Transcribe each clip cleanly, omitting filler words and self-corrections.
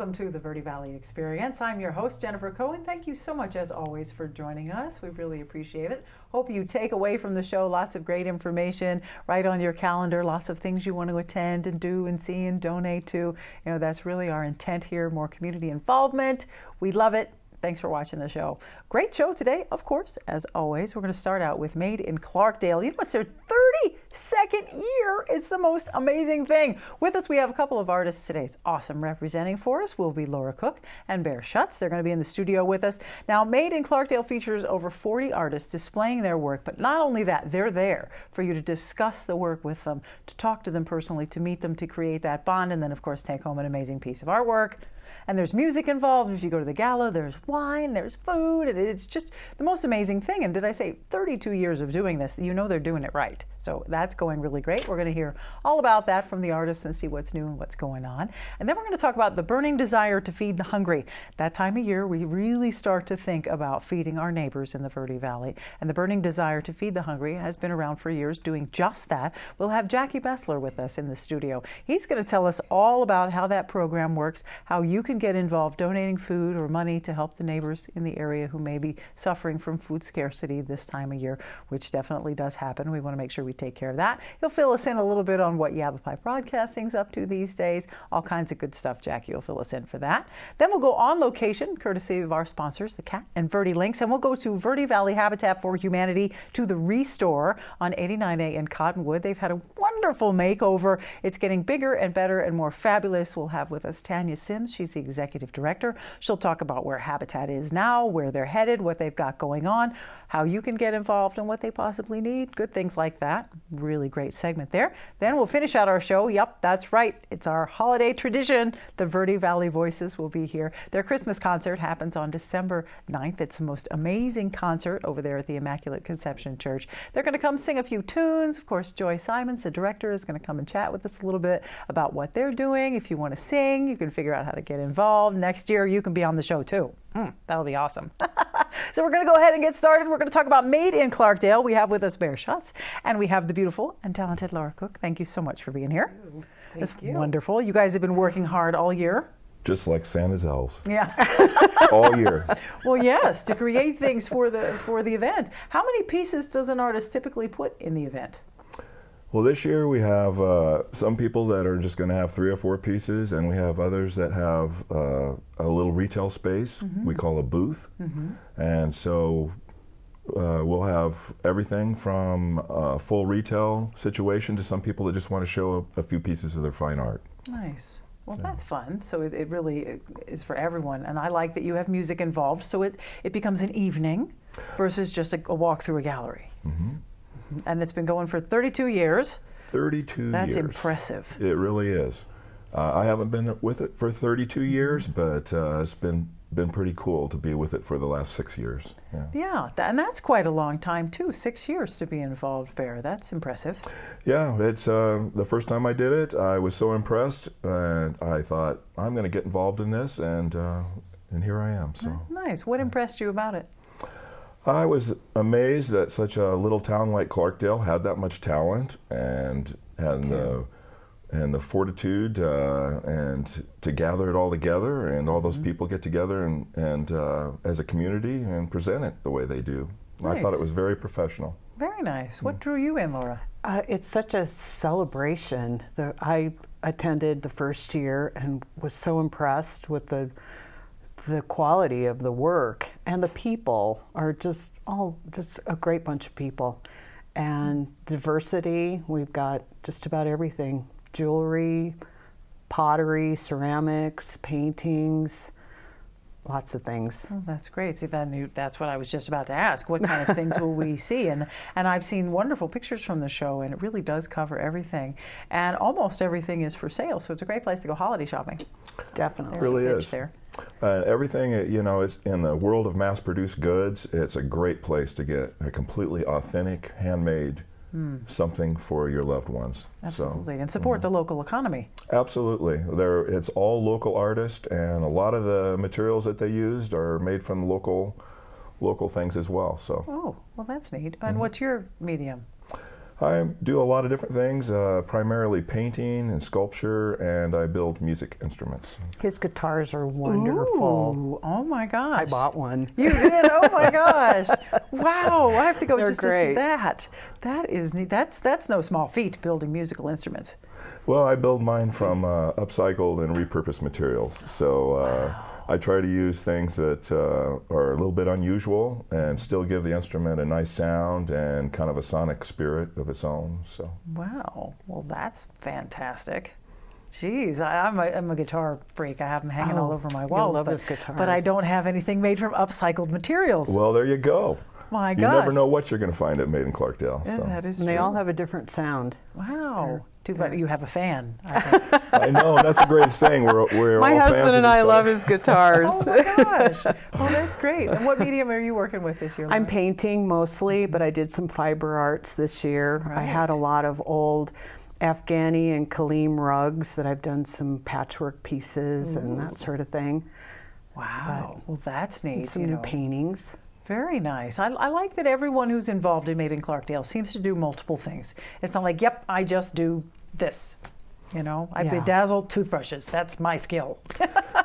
welcome to the Verde Valley Experience. I'm your host, Jennifer Cohen. Thank you so much, as always, for joining us. We really appreciate it. Hope you take away from the show lots of great information right on your calendar, lots of things you want to attend and do and see and donate to. You know, that's really our intent here, more community involvement. We love it. Thanks for watching the show. Great show today, of course, as always. We're going to start out with Made in Clarkdale. You know, it's their 32nd year. It's the most amazing thing. With us, we have a couple of artists today. It's awesome. Representing for us will be Laura Coch and Bear Schutz. They're going to be in the studio with us. Now, Made in Clarkdale features over 40 artists displaying their work, but not only that, they're there for you to discuss the work with them, to talk to them personally, to meet them, to create that bond, and then, of course, take home an amazing piece of artwork. And there's music involved. If you go to the gala, there's wine, there's food, and it's just the most amazing thing. And did I say 32 years of doing this? You know they're doing it right. So that's going really great. We're going to hear all about that from the artists and see what's new and what's going on. And then we're going to talk about the burning desire to feed the hungry. That time of year, we really start to think about feeding our neighbors in the Verde Valley. And the burning desire to feed the hungry has been around for years doing just that. We'll have Jackie Bessler with us in the studio. He's going to tell us all about how that program works, how you can get involved donating food or money to help the neighbors in the area who may be suffering from food scarcity this time of year, which definitely does happen. We want to make sure we take care of that. He'll fill us in a little bit on what Yavapai Broadcasting's up to these days. All kinds of good stuff. Jackie will fill us in for that. Then we'll go on location, courtesy of our sponsors, the Cat and Verde Links, and we'll go to Verde Valley Habitat for Humanity to the Restore on 89A in Cottonwood. They've had a wonderful makeover. It's getting bigger and better and more fabulous. We'll have with us Tania Simms. She's the executive director. She'll talk about where Habitat is now, where they're headed, what they've got going on, how you can get involved and what they possibly need. Good things like that. Really great segment there. Then we'll finish out our show. Yep, that's right. It's our holiday tradition. The Verde Valley Voices will be here. Their Christmas concert happens on December 9th. It's the most amazing concert over there at the Immaculate Conception Church. They're going to come sing a few tunes. Of course, Joy Simons, the director, is going to come and chat with us a little bit about what they're doing. If you want to sing, you can figure out how to get involved. Next year, you can be on the show too. That'll be awesome. So we're going to go ahead and get started. We're going to talk about Made in Clarkdale. We have with us Bear Schutz, and we have the beautiful and talented Laura Coch. Thank you so much for being here. It's wonderful. You guys have been working hard all year. Just like Santa's elves. Yeah. All year. Well, yes, to create things for the event. How many pieces does an artist typically put in the event? Well, this year we have some people that are just going to have 3 or 4 pieces, and we have others that have a little retail space we call a booth. And so we'll have everything from a full retail situation to some people that just want to show a few pieces of their fine art. Nice. Well, that's fun. So it really is for everyone. And I like that you have music involved, so it becomes an evening versus just a walk through a gallery. And it's been going for 32 years. 32 years. That's impressive. It really is. I haven't been with it for 32 years, but it's been pretty cool to be with it for the last 6 years. Yeah, and that's quite a long time too. 6 years to be involved, Bear. That's impressive. Yeah, it's the first time I did it. I was so impressed, and I thought I'm going to get involved in this, and here I am. So nice. What impressed you about it? I was amazed that such a little town like Clarkdale had that much talent and the fortitude and to gather it all together, and all those people get together and as a community and present it the way they do. Nice. I thought it was very professional. Very nice. What drew you in, Laura? It's such a celebration. I attended the first year and was so impressed with the quality of the work, and the people are just a great bunch of people. And diversity, we've got just about everything. Jewelry, pottery, ceramics, paintings, lots of things. Oh, that's great. See, that's what I was just about to ask. What kind of things will we see? And I've seen wonderful pictures from the show, and it really does cover everything. And almost everything is for sale, so it's a great place to go holiday shopping. Definitely. It really is. There. Everything, you know, is in the world of mass-produced goods. It's a great place to get a completely authentic, handmade something for your loved ones. Absolutely, and support the local economy. Absolutely. It's all local artists, and a lot of the materials that they used are made from local things as well. So. Oh, well, that's neat. And what's your medium? I do a lot of different things, primarily painting and sculpture, and I build music instruments. His guitars are wonderful. Ooh, oh my gosh. I bought one. You did? Oh my gosh. Wow, I have to go They're just to great. see that. That is neat. That's no small feat, building musical instruments. Well, I build mine from upcycled and repurposed materials. So I try to use things that are a little bit unusual and still give the instrument a nice sound and kind of a sonic spirit of its own. So. Wow. Well, that's fantastic. Jeez, I'm a guitar freak. I have them hanging all over my walls. love his guitars. But I don't have anything made from upcycled materials. Well, there you go. My You gosh. never know what you're going to find at Made in Clarkdale. Yeah, So. that is And true. they all have a different sound. Wow. Too bad you have a fan. I think. I know, that's the greatest thing. We're My all fans husband of and I each love other. his guitars. Oh my gosh. Well, that's great. And what medium are you working with this year? I'm Laura? painting mostly, but I did some fiber arts this year. I had a lot of old Afghani and Kaleem rugs that I've done some patchwork pieces and that sort of thing. Wow. Well, that's neat. And some you new know. paintings. Very nice. I like that everyone who's involved in Made in Clarkdale seems to do multiple things. It's not like, yep, I just do this. You know, I Yeah. bedazzle toothbrushes. That's my skill.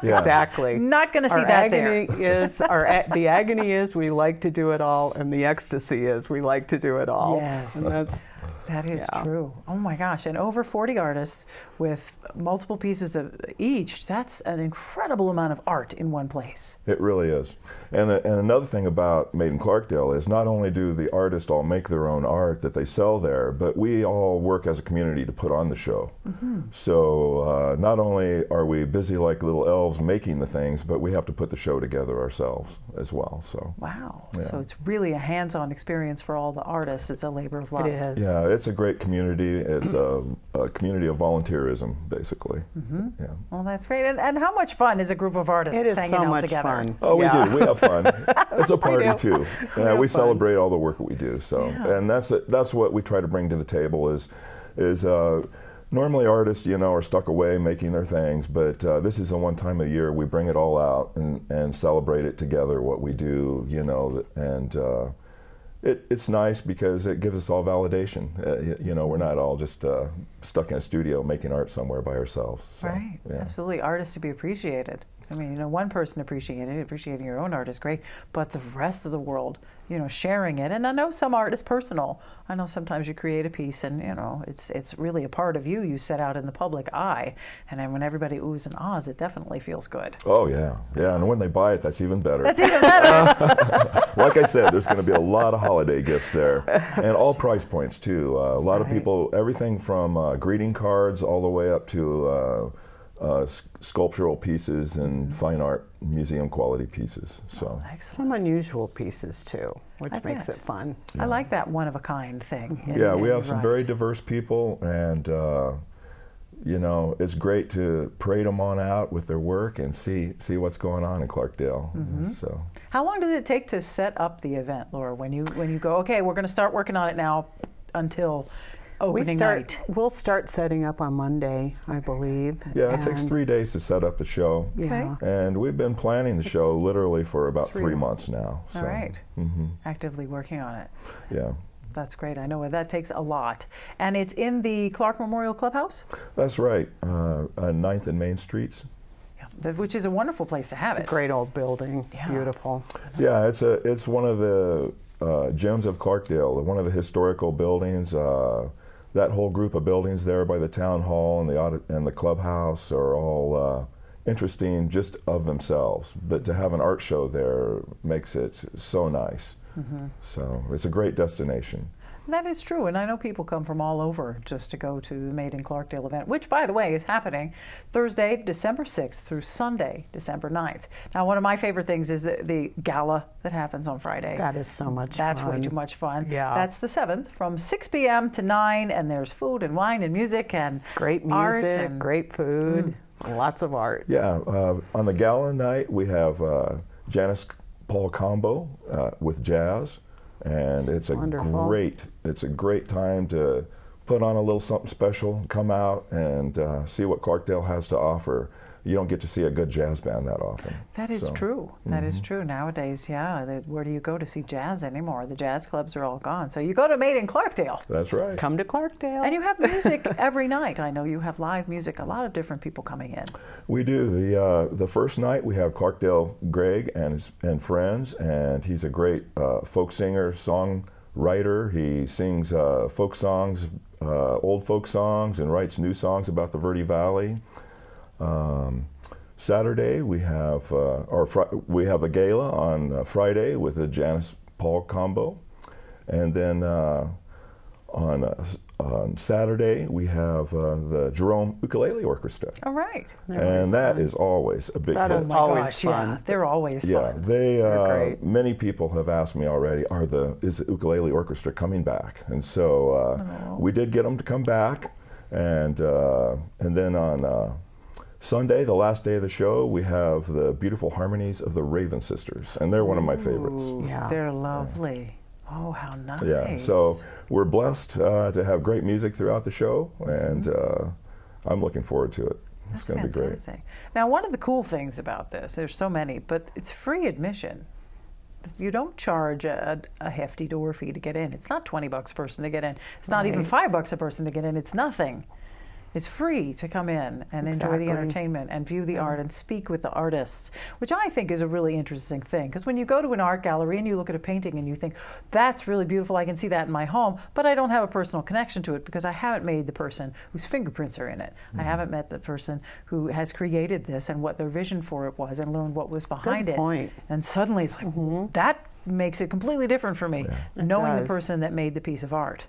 Yeah. Exactly. Not going to see Our that agony there. is the agony is we like to do it all, and the ecstasy is we like to do it all. Yes. And that's That is Yeah. true. Oh my gosh. And over 40 artists with multiple pieces of each. That's an incredible amount of art in one place. It really is. And another thing about Made in Clarkdale is not only do the artists all make their own art that they sell there, but we all work as a community to put on the show. So not only are we busy like little elves making the things, but we have to put the show together ourselves as well. So. Wow. Yeah. So it's really a hands-on experience for all the artists. It's a labor of love. it is. Yeah, it's a great community. It's a community of volunteerism, basically. Yeah. Well, that's great. And how much fun is a group of artists It is hanging so out much together? fun. Oh, Yeah. we do. We have fun. It's a party do. too. We Yeah, have we fun. celebrate all the work that we do. So, Yeah. and that's what we try to bring to the table is normally artists, are stuck away making their things, but this is the one time a year we bring it all out and celebrate it together. What we do, and. It's nice because it gives us all validation. We're not all just stuck in a studio making art somewhere by ourselves. So, Right. yeah. Absolutely. Artists to be appreciated. I mean, one person appreciating your own art is great, but the rest of the world, sharing it. And I know some art is personal. I know sometimes you create a piece and, it's really a part of you. You set out in the public eye. And then when everybody oohs and ahs, it definitely feels good. Oh, yeah. Yeah, and when they buy it, that's even better. That's even better. Like I said, there's going to be a lot of holiday gifts there, and all price points too. A lot of Right. people, everything from greeting cards all the way up to sculptural pieces and fine art museum quality pieces. So, Some unusual pieces too, which I makes bet. it fun. I like that one-of-a-kind thing. yeah, we And have some right. very diverse people, and it's great to parade them on out with their work and see what's going on in Clarkdale. So. How long does it take to set up the event, Laura? When you go, okay, we're going to start working on it now until opening night. We'll start setting up on Monday, I believe. Yeah, it takes and- 3 days to set up the show. Yeah. And we've been planning the show literally for about 3 3 months now. So, All right. Actively working on it. yeah, That's great. I know that takes a lot. And it's in the Clark Memorial Clubhouse? that's right. 9th and Main Streets. Yeah. Which is a wonderful place to have It's a it. great old building, Yeah. beautiful. Yeah, it's one of the gems of Clarkdale, one of the historical buildings. That whole group of buildings there by the town hall and the clubhouse are all interesting just of themselves. But to have an art show there makes it so nice. So it's a great destination. That is true, and I know people come from all over just to go to the Made in Clarkdale event, which, by the way, is happening Thursday, December 6th through Sunday, December 9th. Now, one of my favorite things is the gala that happens on Friday. That is so much That's fun. way too much fun. Yeah. That's the 7th from 6 p.m. to 9, and there's food and wine and music and Great art music, and great food, lots of art. Yeah, on the gala night we have Janice Paul combo with jazz, and it's a Wonderful. great time to put on a little something special, come out and see what Clarkdale has to offer. you don't get to see a good jazz band that often. That is true. That is true. Nowadays, yeah, where do you go to see jazz anymore? The jazz clubs are all gone. So you go to Made in Clarkdale. That's right. Come to Clarkdale. And you have music every night. I know you have live music, a lot of different people coming in. We do. The first night we have Clarkdale Greg and friends, and he's a great folk singer, songwriter. He sings folk songs, old folk songs, and writes new songs about the Verde Valley. Saturday we have we have a gala on Friday with the Janice Paul combo, and then on Saturday we have the Jerome Ukulele Orchestra. All right. And that is always a big hit. That is always fun. Yeah, they're always Yeah, fun. they great. many people have asked me already, is the ukulele orchestra coming back? And so we did get them to come back, and then on Sunday, the last day of the show, we have the beautiful harmonies of the Raven Sisters, and they're one of my favorites. Yeah. They're lovely. Oh, how nice. Yeah, so we're blessed to have great music throughout the show, and I'm looking forward to it. It's going to be great. Now, one of the cool things about this, there's so many, but it's free admission. You don't charge a hefty door fee to get in. It's not $20 a person to get in. It's not even $5 a person to get in. It's nothing. It's free to come in and enjoy the entertainment and view the art and speak with the artists, which I think is a really interesting thing. Because when you go to an art gallery and you look at a painting and you think, that's really beautiful, I can see that in my home, but I don't have a personal connection to it because I haven't made the person whose fingerprints are in it. I haven't met the person who has created this and what their vision for it was and learned what was behind Good it. point. And suddenly it's like, that makes it completely different for me, knowing the person that made the piece of art.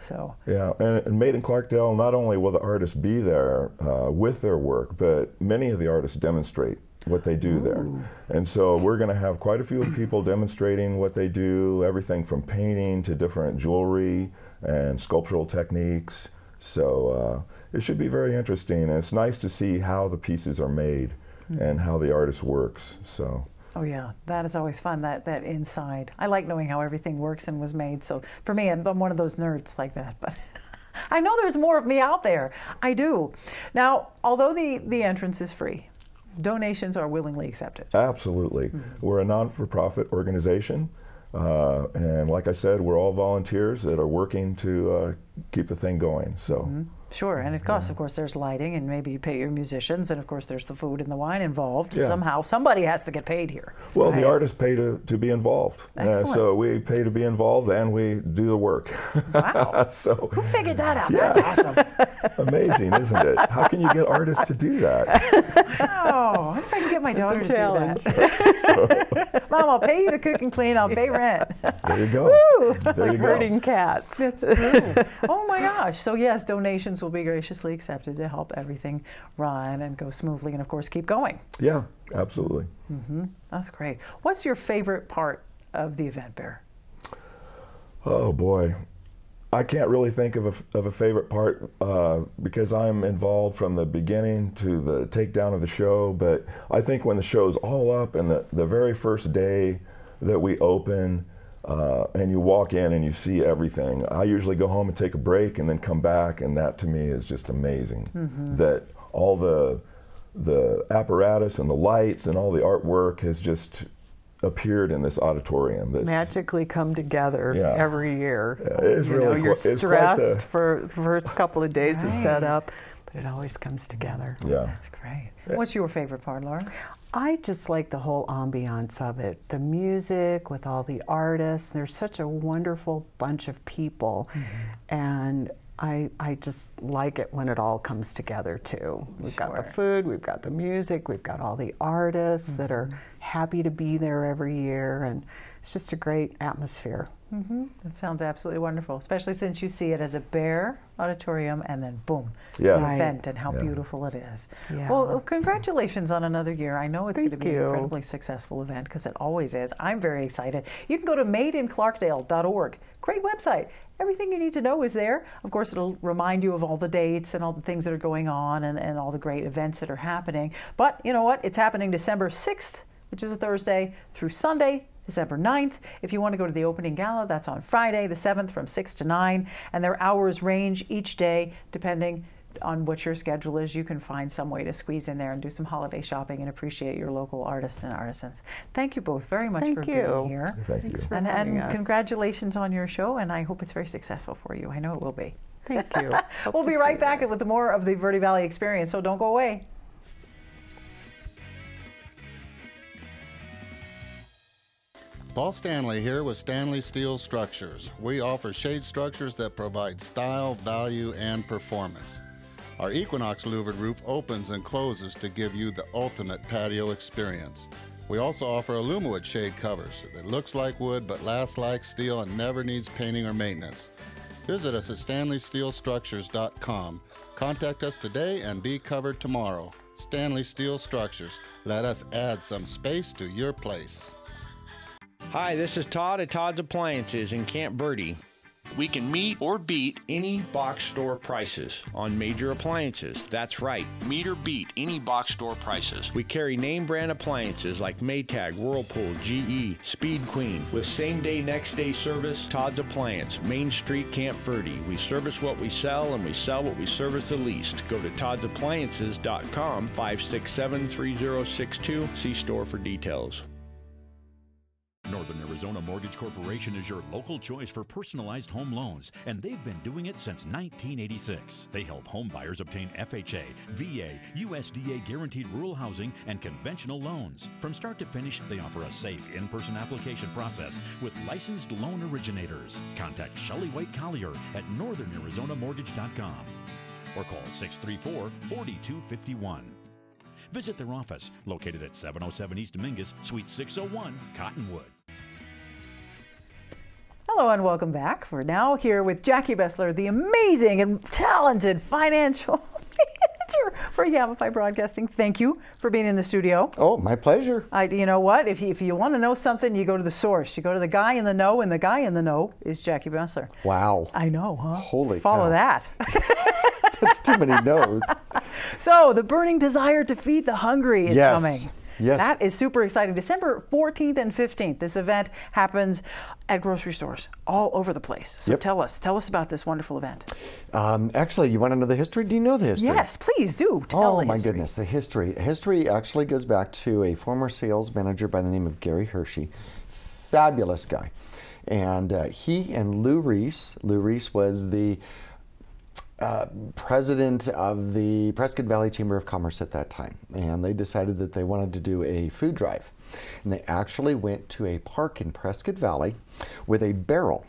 So. Yeah, and Made in Clarkdale, not only will the artists be there with their work, but many of the artists demonstrate what they do there. And so we're going to have quite a few people demonstrating what they do, everything from painting to different jewelry and sculptural techniques. So it should be very interesting, and it's nice to see how the pieces are made and how the artist works. So. Oh yeah, that is always fun, that inside. I like knowing how everything works and was made. So for me, I'm one of those nerds like that. But I know there's more of me out there. I do. Now, although the entrance is free, donations are willingly accepted. Absolutely. We're a non-for-profit organization. And like I said, we're all volunteers that are working to keep the thing going. So. Sure, and it costs, of course, there's lighting, and maybe you pay your musicians, and of course there's the food and the wine involved. Yeah. Somehow, somebody has to get paid here. Well, the artists pay to be involved. Excellent. So we pay to be involved, and we do the work. Wow. So, who figured that out? Yeah. That's awesome. Amazing, isn't it? How can you get artists to do that? Oh, if I can get my daughter to challenge. do that. Mom, I'll pay you to cook and clean. I'll pay rent. There you go. There you go. Herding cats. That's true. Oh my gosh. So yes, donations will be graciously accepted to help everything run and go smoothly and of course keep going. Yeah, absolutely. That's great. What's your favorite part of the event, Bear? Oh boy. I can't really think of a favorite part because I'm involved from the beginning to the takedown of the show, but I think when the show's all up and the very first day that we open, and you walk in and you see everything. I usually go home and take a break and then come back, and that to me is just amazing. That all the apparatus and the lights and all the artwork has just appeared in this auditorium. That's magically come together every year. Yeah, it is really you're it's stressed for the first couple of days to set up, but it always comes together. Yeah. That's great. What's your favorite part, Laura? I just like the whole ambiance of it. The music with all the artists. There's such a wonderful bunch of people. And I just like it when it all comes together too. We've got the food, we've got the music, we've got all the artists that are happy to be there every year, and it's just a great atmosphere. That sounds absolutely wonderful, especially since you see it as a Bear auditorium and then boom, Yeah. an event, and how beautiful it is. Yeah. Well, congratulations on another year. I know it's going to be Thank an you. incredibly successful event because it always is. I'm very excited. You can go to madeinclarkdale.org. Great website. Everything you need to know is there. Of course, it'll remind you of all the dates and all the things that are going on and all the great events that are happening. But you know what? It's happening December 6th, which is a Thursday, through Sunday, December 9th. If you want to go to the opening gala, that's on Friday the 7th from 6 to 9. And their hours range each day depending on what your schedule is, you can find some way to squeeze in there and do some holiday shopping and appreciate your local artists and artisans. Thank you both very much for being here. Thank you. And congratulations on your show, and I hope it's very successful for you. I know it will be. Thank you. We'll be right back with more of the Verde Valley Experience, so don't go away. Paul Stanley here with Stanley Steel Structures. We offer shade structures that provide style, value, and performance. Our Equinox louvered roof opens and closes to give you the ultimate patio experience. We also offer Alumawood shade covers that looks like wood but lasts like steel and never needs painting or maintenance. Visit us at StanleySteelStructures.com. Contact us today and be covered tomorrow. Stanley Steel Structures. Let us add some space to your place. Hi, this is Todd at Todd's Appliances in Camp Verde. We can meet or beat any box store prices on major appliances. That's right, meet or beat any box store prices. We carry name brand appliances like Maytag, Whirlpool, GE, Speed Queen. With same day, next day service, Todd's Appliance, Main Street, Camp Verde. We service what we sell and we sell what we service the least. Go to toddsappliances.com, 567-3062. See store for details. Northern Arizona Mortgage Corporation is your local choice for personalized home loans, and they've been doing it since 1986. They help home buyers obtain FHA, VA, USDA guaranteed rural housing, and conventional loans. From start to finish, they offer a safe in-person application process with licensed loan originators. Contact Shelley White Collier at northernarizonaMortgage.com or call 634-4251. Visit their office, located at 707 East Dominguez, Suite 601, Cottonwood. Hello and welcome back. We're now here with Jackie Bessler, the amazing and talented financial manager for Yavapai Broadcasting. Thank you for being in the studio. Oh, my pleasure. You know what? If you want to know something, you go to the source. You go to the guy in the know, and the guy in the know is Jackie Bessler. Wow. I know, huh? Holy Follow cow. that. That's too many no's. So, the burning desire to feed the hungry is coming. Yes. That is super exciting. December 14th and 15th, this event happens at grocery stores all over the place. So tell us about this wonderful event. Actually, you want to know the history? Do you know the history? Yes, please do. Tell Oh, my goodness, the history. History actually goes back to a former sales manager by the name of Gary Hershey. Fabulous guy. And he and Lou Reese was the president of the Prescott Valley Chamber of Commerce at that time, and they decided that they wanted to do a food drive. And they actually went to a park in Prescott Valley with a barrel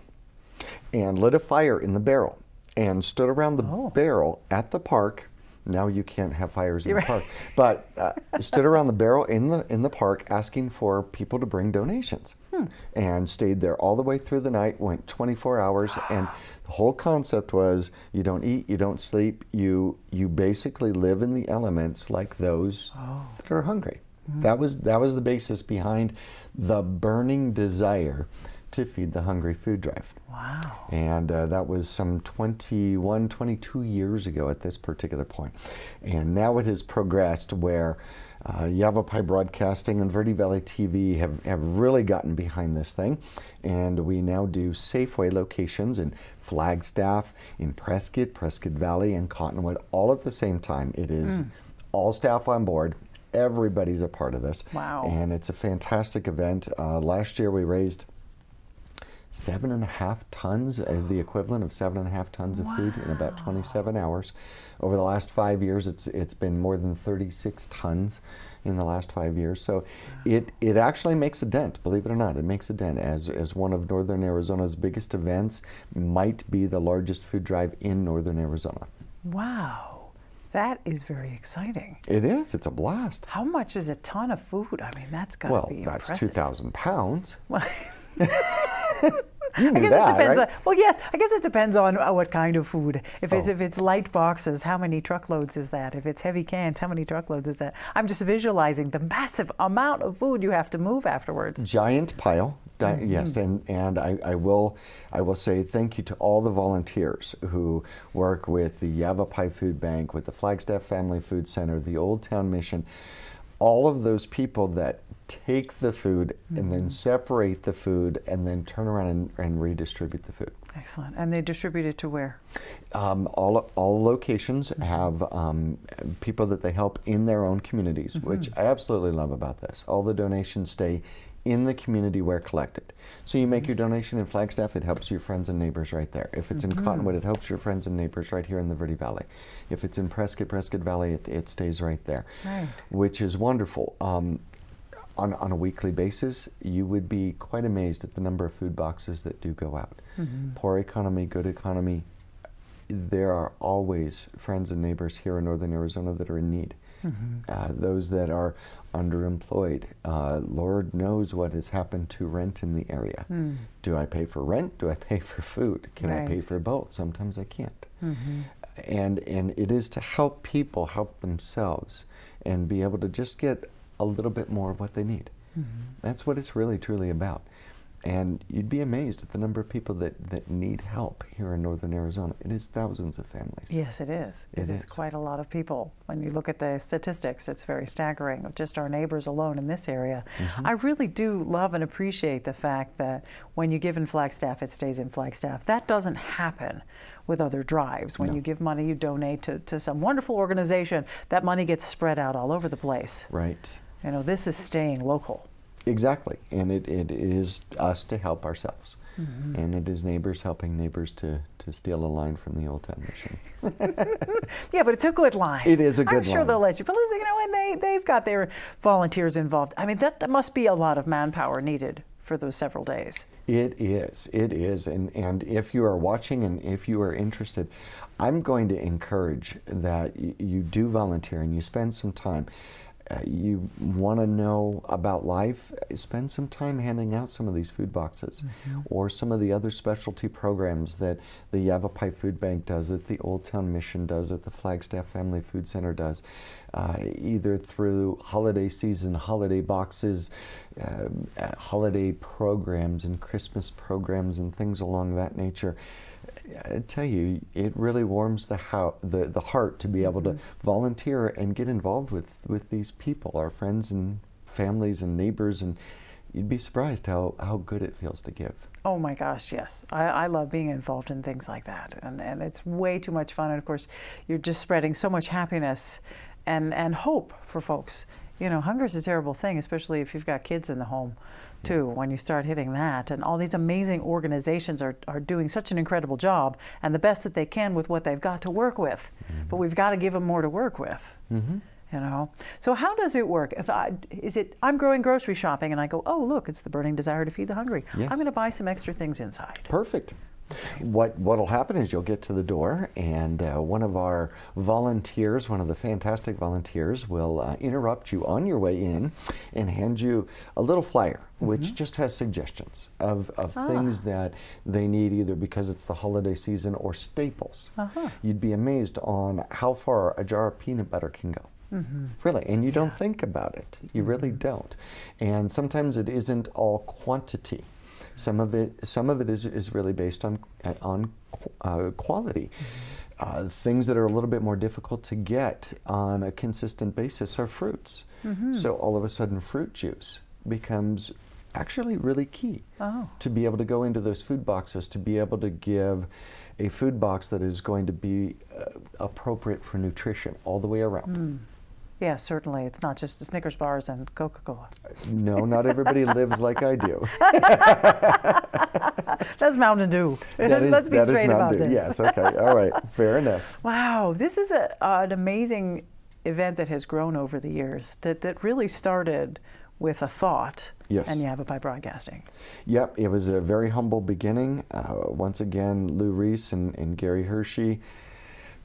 and lit a fire in the barrel and stood around the barrel at the park. Now you can't have fires in the park, but stood around the barrel in the park asking for people to bring donations, and stayed there all the way through the night. Went 24 hours, and the whole concept was you don't eat, you don't sleep, you basically live in the elements like those that are hungry. That was the basis behind the burning desire to feed the hungry food drive. Wow. And that was some 21, 22 years ago at this particular point. And now it has progressed where Yavapai Broadcasting and Verde Valley TV have really gotten behind this thing. And we now do Safeway locations in Flagstaff, in Prescott Valley, and Cottonwood all at the same time. It is all staff on board. Everybody's a part of this. Wow. And it's a fantastic event. Last year we raised 7.5 tons, the equivalent of 7.5 tons of food in about 27 hours. Over the last 5 years, it's been more than 36 tons in the last 5 years. So it actually makes a dent, believe it or not. It makes a dent as one of Northern Arizona's biggest events, might be the largest food drive in Northern Arizona. Wow. That is very exciting. It is. It's a blast. How much is a ton of food? I mean, that's got to be impressive. Well, that's 2,000 pounds. Well, You knew that, right? Well, yes, I guess it depends on what kind of food. If it's light boxes, how many truckloads is that? If it's heavy cans, how many truckloads is that? I'm just visualizing the massive amount of food you have to move afterwards. Giant pile. Yes, and I will say thank you to all the volunteers who work with the Yavapai Food Bank, with the Flagstaff Family Food Center, the Old Town Mission. all of those people that take the food and then separate the food and then turn around and redistribute the food. Excellent. And they distribute it to where? All locations have people that they help in their own communities, which I absolutely love about this. All the donations stay in the community where collected. So you make your donation in Flagstaff, it helps your friends and neighbors right there. If it's in Cottonwood, it helps your friends and neighbors right here in the Verde Valley. If it's in Prescott Valley, it stays right there, which is wonderful. On a weekly basis, you would be quite amazed at the number of food boxes that do go out. Poor economy, good economy, there are always friends and neighbors here in northern Arizona that are in need. Those that are underemployed. Lord knows what has happened to rent in the area. Do I pay for rent? Do I pay for food? Can I pay for both? Sometimes I can't. And it is to help people help themselves and be able to just get a little bit more of what they need. That's what it's really truly about. And you'd be amazed at the number of people that need help here in northern Arizona. It is thousands of families. Yes, it is. It is quite a lot of people. When you look at the statistics, it's very staggering of just our neighbors alone in this area. I really do love and appreciate the fact that when you give in Flagstaff, it stays in Flagstaff. That doesn't happen with other drives. When you give money, you donate to some wonderful organization, that money gets spread out all over the place. Right. You know, this is staying local. Exactly, and it is us to help ourselves, and it is neighbors helping neighbors to steal a line from the Old Town Mission. Yeah, but it's a good line. It is a good line. I'm sure they'll let you. But listen, you know, and they've got their volunteers involved. I mean, that must be a lot of manpower needed for those several days. It is, and if you are watching and if you are interested, I'm going to encourage that you do volunteer and you spend some time. You want to know about life, spend some time handing out some of these food boxes or some of the other specialty programs that the Yavapai Food Bank does, that the Old Town Mission does, that the Flagstaff Family Food Center does, either through holiday season, holiday boxes, holiday programs and Christmas programs and things along that nature. I tell you, it really warms the heart to be able to volunteer and get involved with these people, our friends and families and neighbors, and you'd be surprised how good it feels to give. Oh my gosh, yes. I love being involved in things like that, and it's way too much fun, and of course you're just spreading so much happiness and hope for folks. You know, hunger is a terrible thing, especially if you've got kids in the home too, when you start hitting that. And all these amazing organizations are doing such an incredible job and the best that they can with what they've got to work with. But we've got to give them more to work with. You know, so how does it work? If I'm going grocery shopping and I go, oh look, it's the burning desire to feed the hungry. I'm going to buy some extra things inside. Perfect. What'll happen is you'll get to the door, and one of our volunteers, one of the fantastic volunteers, will interrupt you on your way in and hand you a little flyer, which just has suggestions of things that they need, either because it's the holiday season or staples. You'd be amazed on how far a jar of peanut butter can go. Really, and you don't think about it. You really don't. And sometimes it isn't all quantity. Some of it is really based on quality. Things that are a little bit more difficult to get on a consistent basis are fruits. So all of a sudden fruit juice becomes actually really key to be able to go into those food boxes, to be able to give a food box that is going to be appropriate for nutrition all the way around. Yeah, certainly. It's not just the Snickers bars and Coca-Cola. No, not everybody lives like I do. That's Mountain Dew. Let's be straight about this. Yes, okay, all right, fair enough. Wow, this is an amazing event that has grown over the years, that really started with a thought, and Yavapai Broadcasting. Yep, it was a very humble beginning. Once again, Lou Reese and Gary Hershey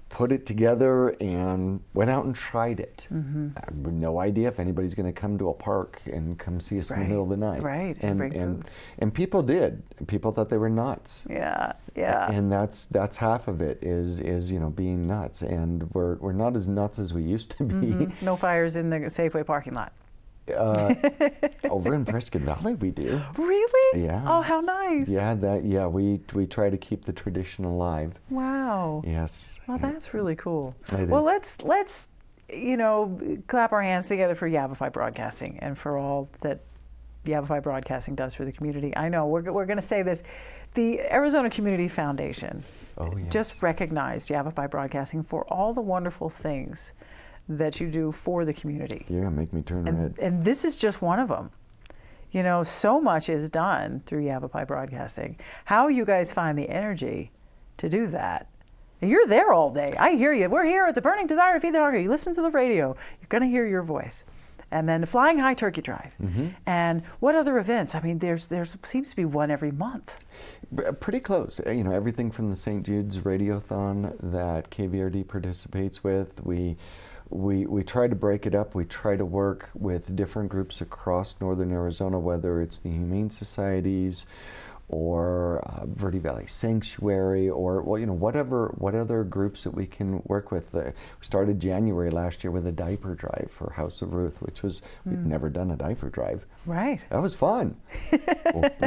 put it together and went out and tried it. I have no idea if anybody's going to come to a park and come see us in the middle of the night. And people did. People thought they were nuts. Yeah. And that's half of it is you know, being nuts. And we're not as nuts as we used to be. No fires in the Safeway parking lot. Over in Prescott Valley, we do. Really? Yeah. Oh, how nice. Yeah, we try to keep the tradition alive. Wow. Yes. Well, that's really cool. It well, is. let's you know, clap our hands together for Yavapai Broadcasting and for all that Yavapai Broadcasting does for the community. I know we're going to say this. The Arizona Community Foundation just recognized Yavapai Broadcasting for all the wonderful things that you do for the community. Yeah, make me turn red. And this is just one of them. You know, so much is done through Yavapai Broadcasting. How you guys find the energy to do that? You're there all day. I hear you. We're here at the Burning Desire to Feed the Hungry. You listen to the radio. You're going to hear your voice. And then the Flying High Turkey Drive. And what other events? I mean, there seems to be one every month. Pretty close. You know, everything from the St. Jude's Radiothon that KVRD participates with. We try to break it up. We try to work with different groups across northern Arizona, whether it's the Humane Societies or Verde Valley Sanctuary, or well, you know, what other groups that we can work with. We started January last year with a diaper drive for House of Ruth, which was we'd never done a diaper drive. Right. That was fun.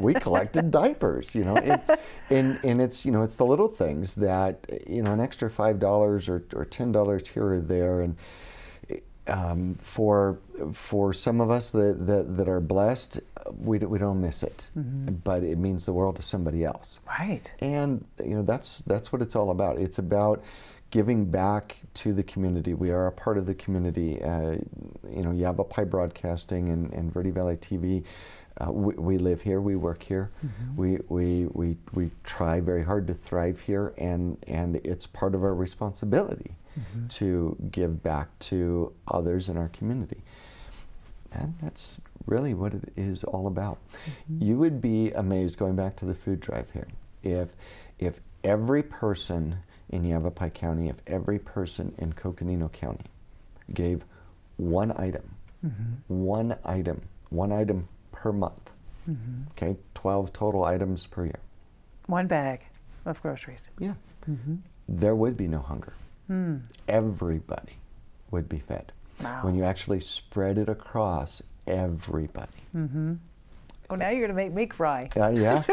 We collected diapers, you know, and it's, you know, it's the little things that, you know, an extra $5 or $10 here or there, and for some of us that are blessed, we don't miss it, but it means the world to somebody else. Right. And you know, that's what it's all about. It's about giving back to the community. We are a part of the community. You know, Yavapai Broadcasting and Verde Valley TV. We live here. We work here. We try very hard to thrive here, and it's part of our responsibility to give back to others in our community. And that's really what it is all about. You would be amazed, going back to the food drive here, if every person in Yavapai County, if every person in Coconino County gave one item per month, okay, 12 total items per year. One bag of groceries. Yeah. There would be no hunger. Everybody would be fed. Wow. When you actually spread it across everybody. Oh, now you're going to make me cry. Yeah,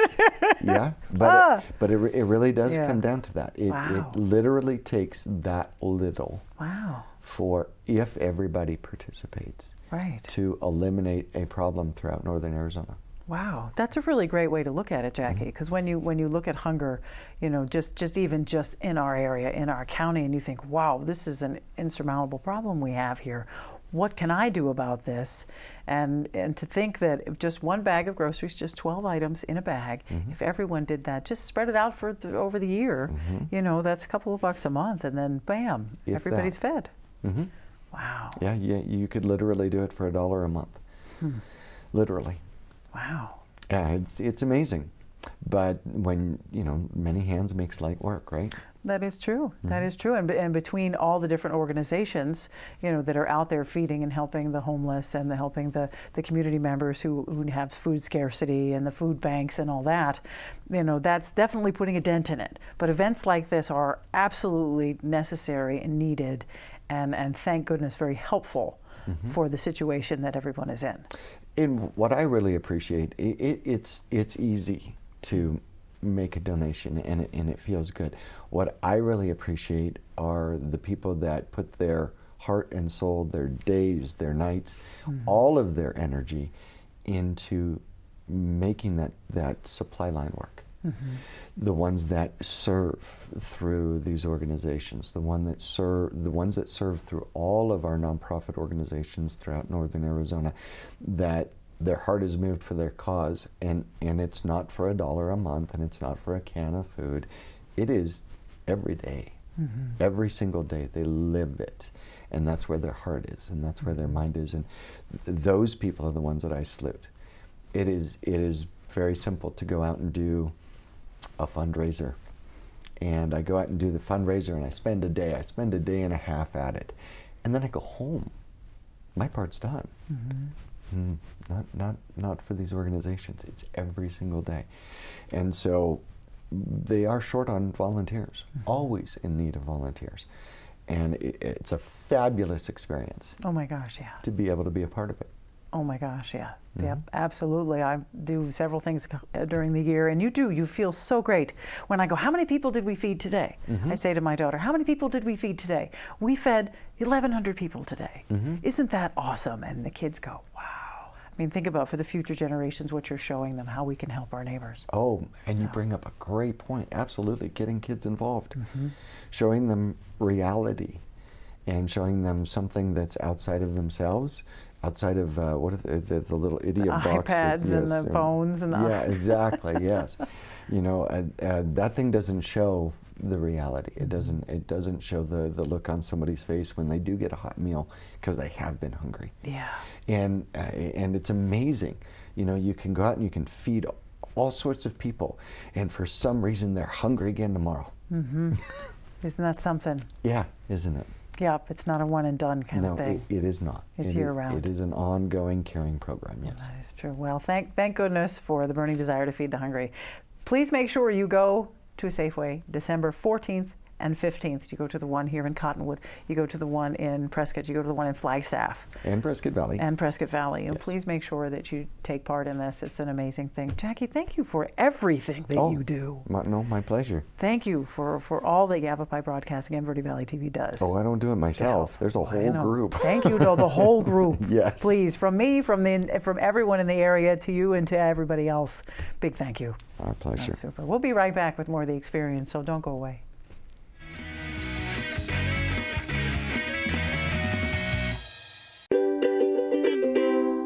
yeah. But it really does come down to that. It literally takes that little. Wow. For if everybody participates. Right. To eliminate a problem throughout northern Arizona. Wow, that's a really great way to look at it, Jackie. Because when you look at hunger, you know, just even in our area, in our county, and you think, wow, this is an insurmountable problem we have here. What can I do about this? And to think that if just one bag of groceries, just 12 items in a bag, if everyone did that, just spread it out for over the year, you know, that's a couple of bucks a month, and then bam, everybody's fed. Wow. Yeah, you could literally do it for $1 a month. Literally. Wow. Yeah, it's amazing. But when, you know, many hands makes light work, right? That is true. That is true. And between all the different organizations, you know, that are out there feeding and helping the homeless and helping the community members who have food scarcity and the food banks and all that, you know, that's definitely putting a dent in it. But events like this are absolutely necessary and needed, and thank goodness very helpful for the situation that everyone is in. And what I really appreciate, it's easy to make a donation, and it feels good. What I really appreciate are the people that put their heart and soul, their days, their nights, all of their energy into making that supply line work. The ones that serve through these organizations, the ones that serve through all of our nonprofit organizations throughout northern Arizona, that their heart is moved for their cause, and it's not for $1 a month, and it's not for a can of food. It is every day, every single day. They live it, and that's where their heart is, and that's where their mind is, and those people are the ones that I salute. It is very simple to go out and do a fundraiser, and I go out and do the fundraiser, and I spend a day and a half at it, and then I go home. My part's done. Not for these organizations. It's every single day, and so they are short on volunteers. Always in need of volunteers, and it's a fabulous experience. Oh my gosh, yeah. To be able to be a part of it. Oh my gosh, yeah. Yep, absolutely. I do several things during the year, and you feel so great. When I go, how many people did we feed today? I say to my daughter, how many people did we feed today? We fed 1,100 people today. Isn't that awesome? And the kids go, wow. I mean, think about for the future generations what you're showing them, how we can help our neighbors. Oh, and you bring up a great point. Absolutely, getting kids involved. Showing them reality and showing them something that's outside of themselves. Outside of what are the little idiom box? iPads and the phones and the yeah, exactly. Yes, you know that thing doesn't show the reality. It doesn't show the look on somebody's face when they do get a hot meal because they have been hungry. Yeah. And it's amazing. You know, you can go out and you can feed all sorts of people, and for some reason they're hungry again tomorrow. Isn't that something? Yeah, isn't it? Yep, it's not a one and done kind of thing. No, it is not. It's year round. It is an ongoing caring program, yes. That is true. Well, thank goodness for the burning desire to feed the hungry. Please make sure you go to a Safeway December 14th and 15th. You go to the one here in Cottonwood, you go to the one in Prescott, you go to the one in Flagstaff. And Prescott Valley. And Prescott Valley. And please make sure that you take part in this. It's an amazing thing. Jackie, thank you for everything that you do. My pleasure. Thank you for all that Yavapai Broadcasting and Verde Valley TV does. Oh, I don't do it myself. There's a whole group. Thank you to the whole group. Yes. Please, from me, from everyone in the area, to you and to everybody else, big thank you. Our pleasure. That's super. We'll be right back with more of the experience, so don't go away.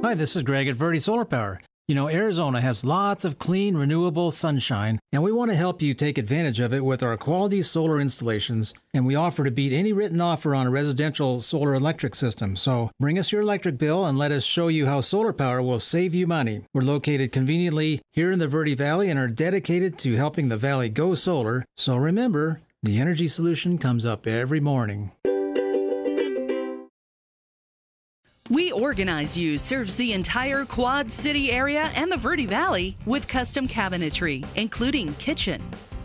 Hi, this is Greg at Verde Solar Power. You know, Arizona has lots of clean, renewable sunshine, and we want to help you take advantage of it with our quality solar installations, and we offer to beat any written offer on a residential solar electric system. So bring us your electric bill and let us show you how solar power will save you money. We're located conveniently here in the Verde Valley and are dedicated to helping the valley go solar. So remember, the energy solution comes up every morning. We Organize You serves the entire Quad City area and the Verde Valley with custom cabinetry, including kitchen,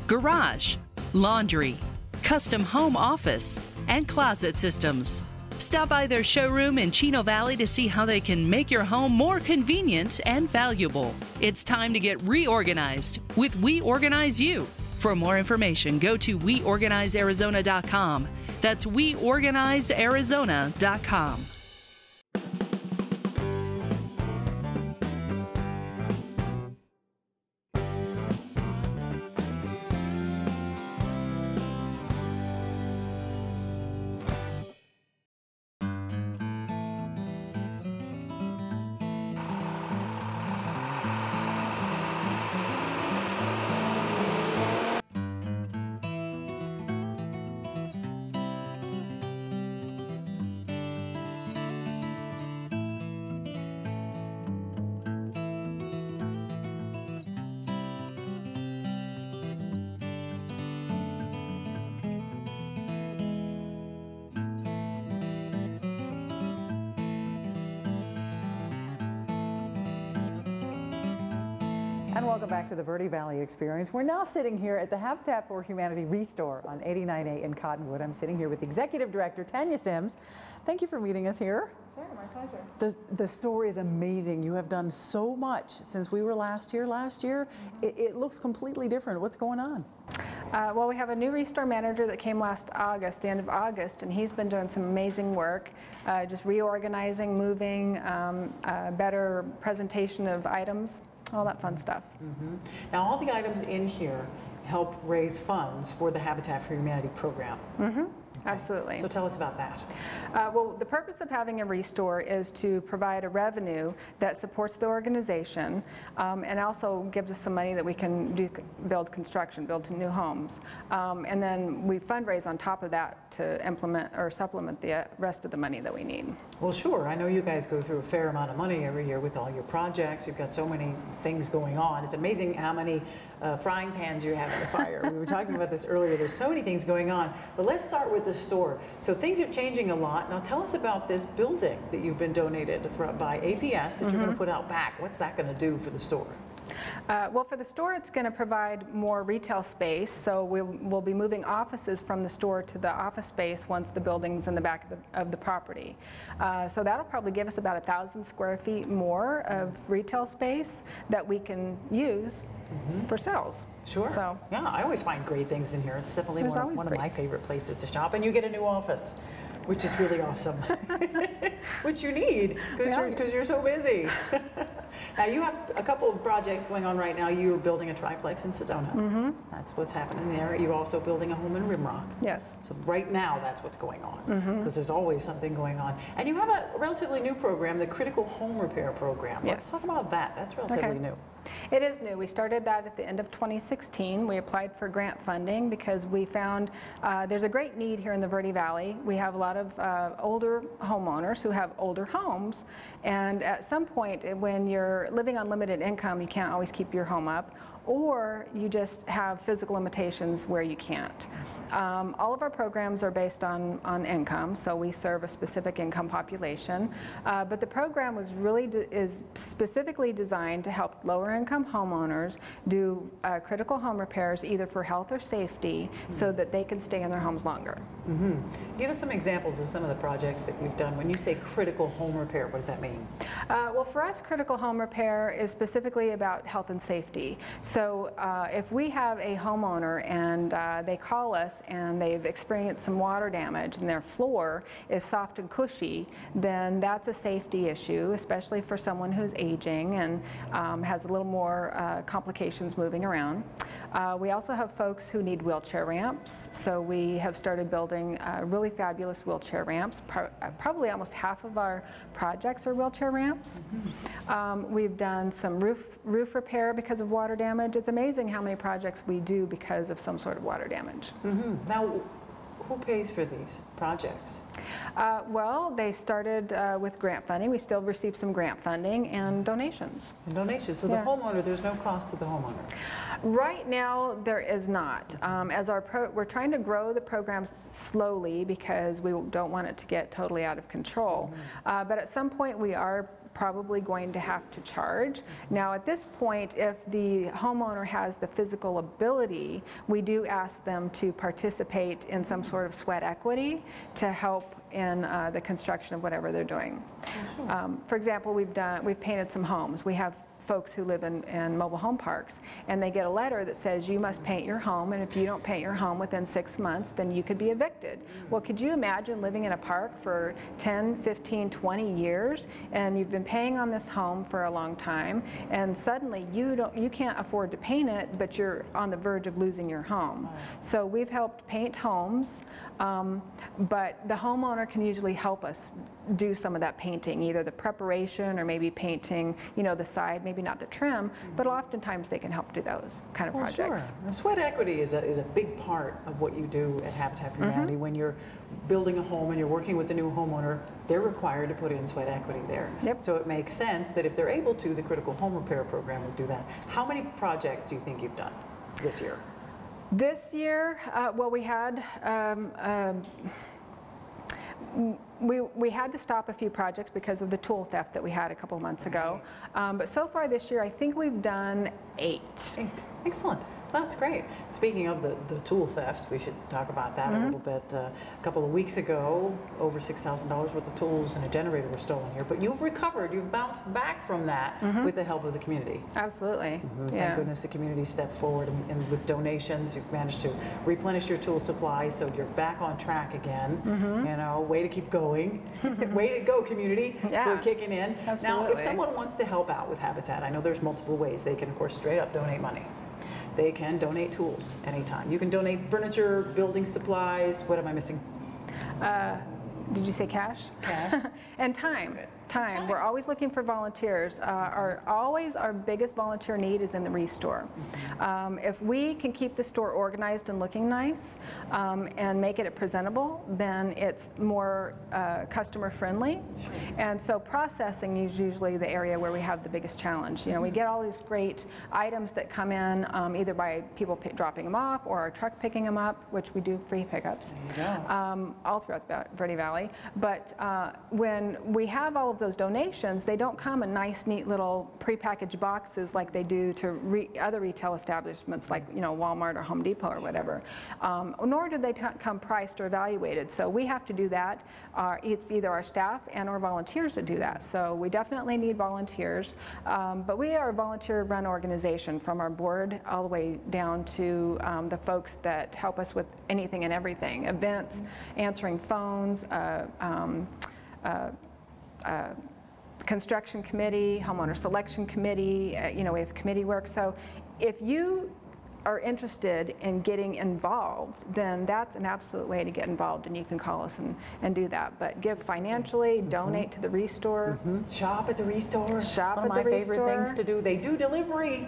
garage, laundry, custom home office, and closet systems. Stop by their showroom in Chino Valley to see how they can make your home more convenient and valuable. It's time to get reorganized with We Organize You. For more information, go to weorganizearizona.com. That's weorganizearizona.com. And welcome back to the Verde Valley Experience. We're now sitting here at the Habitat for Humanity Restore on 89A in Cottonwood. I'm sitting here with Executive Director Tania Simms. Thank you for meeting us here. Sure, my pleasure. The store is amazing. You have done so much since we were last year. It looks completely different. What's going on? Well, we have a new Restore manager that came last August, the end of August, and he's been doing some amazing work, just reorganizing, moving, better presentation of items, all that fun stuff. Now, all the items in here help raise funds for the Habitat for Humanity program. Absolutely. So tell us about that. Well, the purpose of having a Restore is to provide a revenue that supports the organization and also gives us some money that we can build new homes. And then we fundraise on top of that to implement or supplement the rest of the money that we need. Well, sure. I know you guys go through a fair amount of money every year with all your projects. You've got so many things going on. It's amazing how many frying pans you have in the fire. We were talking about this earlier. There's so many things going on. But let's start with the store. So things are changing a lot. Now tell us about this building that you've been donated by APS that you're going to put out back. What's that going to do for the store? Well, for the store, it's going to provide more retail space, so we'll be moving offices from the store to the office space once the building's in the back of the property. So that'll probably give us about 1,000 square feet more of retail space that we can use for sales. Sure. So, yeah, I always find great things in here. It's definitely one of my favorite places to shop, and you get a new office, which is really awesome, which you need because you're so busy. Now you have a couple of projects going on right now. You're building a triplex in Sedona. That's what's happening there. You're also building a home in Rimrock. Yes. So right now that's what's going on, because there's always something going on. And you have a relatively new program, the Critical Home Repair Program. Let's talk about that. That's relatively new. It is new. We started that at the end of 2016. We applied for grant funding because we found there's a great need here in the Verde Valley. We have a lot of older homeowners who have older homes, and at some point when you're living on limited income, you can't always keep your home up, or you just have physical limitations where you can't. All of our programs are based on income, so we serve a specific income population, but the program was is specifically designed to help lower income homeowners do critical home repairs either for health or safety so that they can stay in their homes longer. Give us some examples of some of the projects that you've done. When you say critical home repair, what does that mean? Well, for us, critical home repair is specifically about health and safety. So if we have a homeowner and they call us and they've experienced some water damage and their floor is soft and cushy, then that's a safety issue, especially for someone who's aging and has a little more complications moving around. We also have folks who need wheelchair ramps, so we have started building really fabulous wheelchair ramps. Probably almost half of our projects are wheelchair ramps. We've done some roof repair because of water damage. It's amazing how many projects we do because of some sort of water damage. Now, who pays for these projects? Well, they started with grant funding. We still receive some grant funding and donations. So the homeowner, there's no cost to the homeowner? Right now, there is not. As we're trying to grow the programs slowly because we don't want it to get totally out of control. But at some point, we are probably going to have to charge. Now at this point, if the homeowner has the physical ability, we do ask them to participate in some sort of sweat equity to help in the construction of whatever they're doing. For example, we've painted some homes. We have folks who live in mobile home parks, and they get a letter that says you must paint your home, and if you don't paint your home within 6 months, then you could be evicted. Well, could you imagine living in a park for 10, 15, 20 years, and you've been paying on this home for a long time, and suddenly you can't afford to paint it, but you're on the verge of losing your home. So we've helped paint homes, but the homeowner can usually help us do some of that painting, either the preparation or maybe painting, the side, maybe not the trim, but oftentimes they can help do those kind of projects. Sure. Now, sweat equity is a big part of what you do at Habitat for Humanity. When you're building a home and you're working with the new homeowner, they're required to put in sweat equity there. So it makes sense that if they're able to, the Critical Home Repair Program would do that. How many projects do you think you've done this year? This year, well, we had we had to stop a few projects because of the tool theft that we had a couple months ago. But so far this year, I think we've done 8. 8. Excellent. That's great. Speaking of the tool theft, we should talk about that a little bit. A couple of weeks ago, over $6,000 worth of tools and a generator were stolen here. But you've recovered. You've bounced back from that with the help of the community. Absolutely. Thank goodness the community stepped forward, and with donations, you've managed to replenish your tool supply, so you're back on track again. Way to keep going. Way to go, community, for kicking in. Absolutely. Now, if someone wants to help out with Habitat, I know there's multiple ways. They can, of course, straight up donate money. They can donate tools anytime. You can donate furniture, building supplies. What am I missing? Did you say cash? Cash. And time. We're always looking for volunteers. Our biggest volunteer need is in the restore. If we can keep the store organized and looking nice and make it presentable, then it's more customer friendly. And so processing is usually the area where we have the biggest challenge. We get all these great items that come in either by people dropping them off or our truck picking them up, which we do free pickups all throughout the Verde Valley. But when we have all of of those donations, they don't come in nice, neat little prepackaged boxes like they do to other retail establishments like, you know, Walmart or Home Depot or whatever. Nor do they come priced or evaluated. So we have to do that. It's either our staff and or volunteers that do that. So we definitely need volunteers. But we are a volunteer-run organization, from our board all the way down to the folks that help us with anything and everything, events, answering phones, construction committee, homeowner selection committee, you know, we have committee work. So if you are interested in getting involved, then that's an absolute way to get involved, and you can call us and do that. But give financially, donate to the Restore. Shop at the Restore. Shop One of at my the favorite Restore. things to do. They do delivery.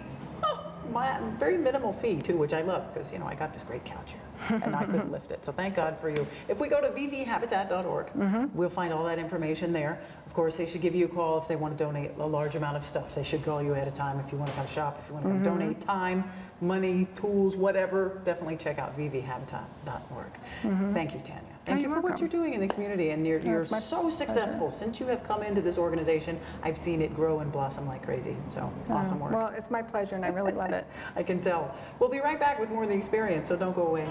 Very minimal fee too, which I love, because, you know, I got this great couch here and I couldn't lift it. So thank God for you. If we go to vvhabitat.org, we'll find all that information there. Of course, they should give you a call if they want to donate a large amount of stuff. They should call you ahead of time if you want to come shop, if you want to come donate time, money, tools, whatever. Definitely check out vvhabitat.org. Thank you, Tania. Thank you for what you're doing in the community, and you're so successful. Since you have come into this organization, I've seen it grow and blossom like crazy. So awesome work. Well, it's my pleasure, and I really love it. I can tell. We'll be right back with more of the experience, so don't go away.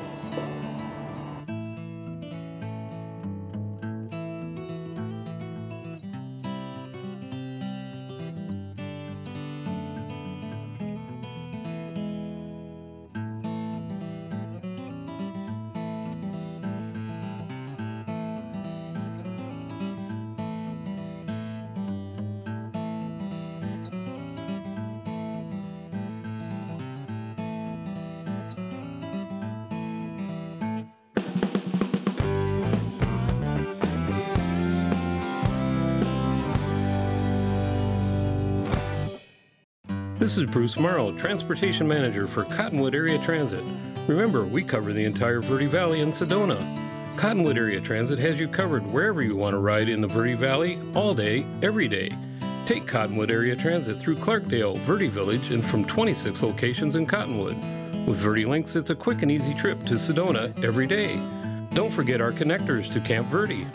This is Bruce Morrow, Transportation Manager for Cottonwood Area Transit. Remember, we cover the entire Verde Valley and Sedona. Cottonwood Area Transit has you covered wherever you want to ride in the Verde Valley, all day, every day. Take Cottonwood Area Transit through Clarkdale, Verde Village, and from 26 locations in Cottonwood. With Verde Links, it's a quick and easy trip to Sedona every day. Don't forget our connectors to Camp Verde.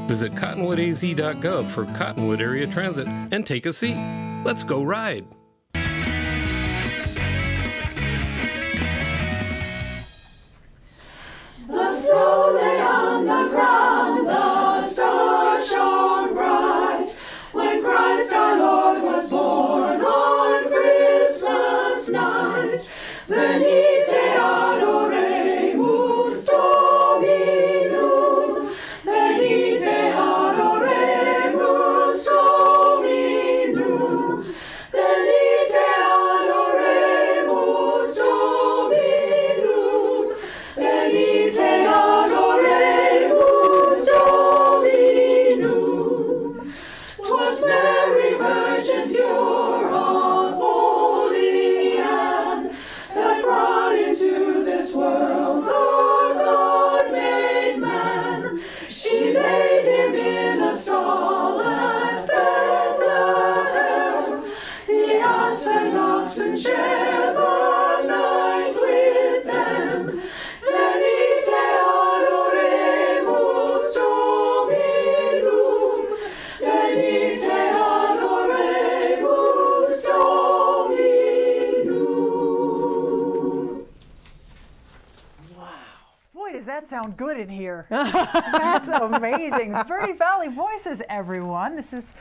Visit cottonwoodaz.gov for Cottonwood Area Transit and take a seat. Let's go ride. The snow lay on the ground, the stars shone bright, when Christ our Lord was born on Christmas night. Venite adoremus Dominum, venite adoremus Dominum, venite adoremus Dominum, venite adoremus Dominum. 'Twas Mary, Virgin pure of Holy Anne, that brought into this world the God-made man. She laid him in a stall at Bethlehem. The ass and oxen share the night with them. Venite adoremus Dominum, venite adoremus Dominum. Boy, does that sound good in here. That's amazing. Verde Valley Voices, everyone. This is